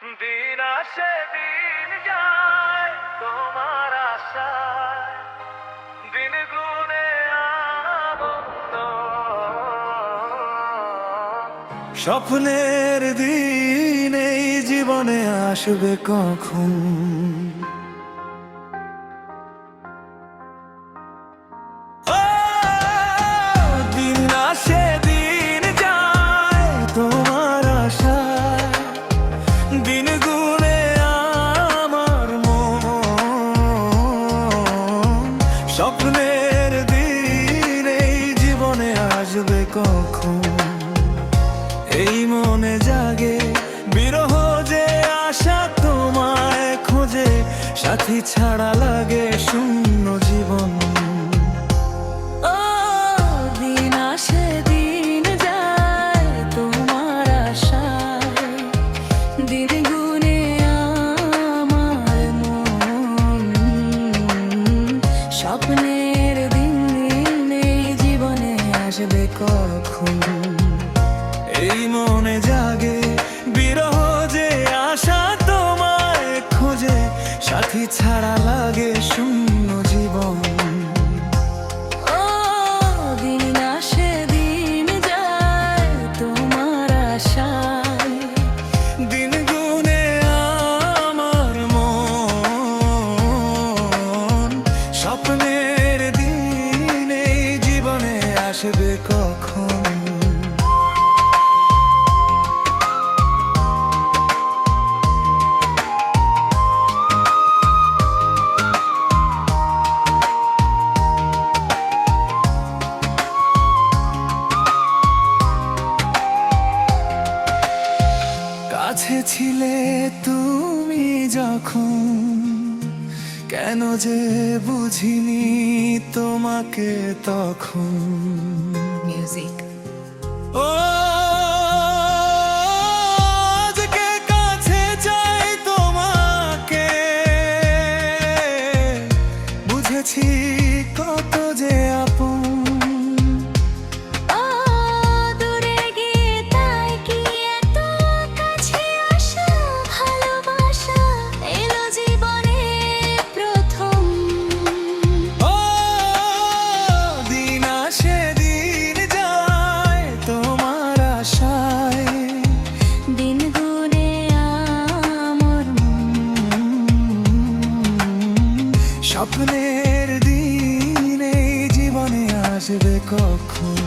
দিন আসে দিন যায় তোমার আশায়, দিন গুনে আনন্দ। স্বপ্নের দিন এই জীবনে আসবে কখন? দিন আসে দিন যায় তোমার আশায়, দিন গুনে আমার মন। স্বপ্নের দিন এই জীবনে আসবে কখন? এই মনে জাগে বিরহ যে আশা তোমায় খোঁজে, সাথী ছাড়া লাগে শূন্য জীবন। দিন আসে দিন যায় তোমার আশায়, দিন গুনে আমার মন। স্বপ্নের দিন এই জীবনে আসবে কখন? এই মনে জাগে বিরহ যে আশা তোমায় খোঁজে, সাথী ছাড়া লাগে শূন্য জীবন। দিন আসে দিন যায় তোমার আশায়, দিন গুনে আমার মন। স্বপ্নের দিন এই জীবনে আসবে কখন? কাছে ছিলে তুমি যখন, কেন যে বুঝিনি তোমাকে তখন। মিউজিক। ও আজকে কাছে চাই তোমাকে, বুঝেছি কত যে আপন। দূরে গিয়ে তাই কি এত কাছে আসা, ভালোবাসা এলো জীবনে প্রথম। দিন আসে দিন যায় তোমার আশায়, দিন গুনে আমার মন। স্বপ্নের দিন এই জীবনে আসবে কখন?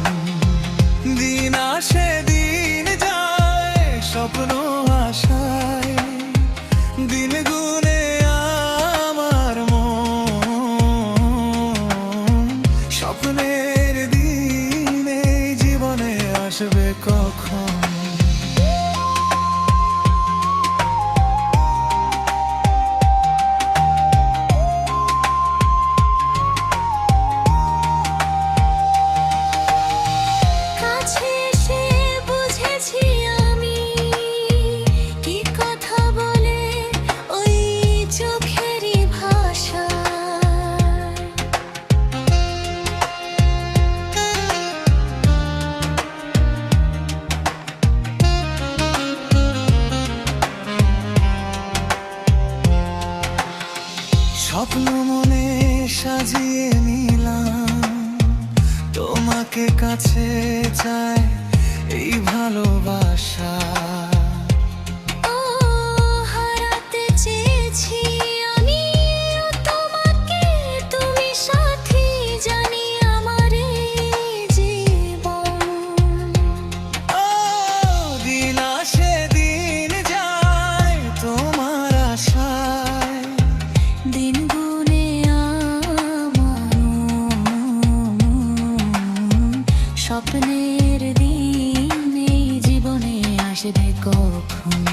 দিন আসে দিন যায় স্বপ্ন আশায়, দিন গুনে আমার মন। স্বপ্নের দিন এই জীবনে আসবে কখন? কাছে এসে বুঝেছি আমি কি কথা বলে ওই চোখেরই ভাষা। স্বপ্ন মনে সাজিয়ে নিলাম, তোমাকে কাছে চাই এই ভালোবাসা। হারাতে চেয়েছি আমি তোমাকে, তুমি সাথী জানি আমার এই জীবন। দিন আসে দিন যায় তোমার আশায়, দিন গুনে আমার মন। স্বপ্নের দিন এই জীবনে আসবে কখন?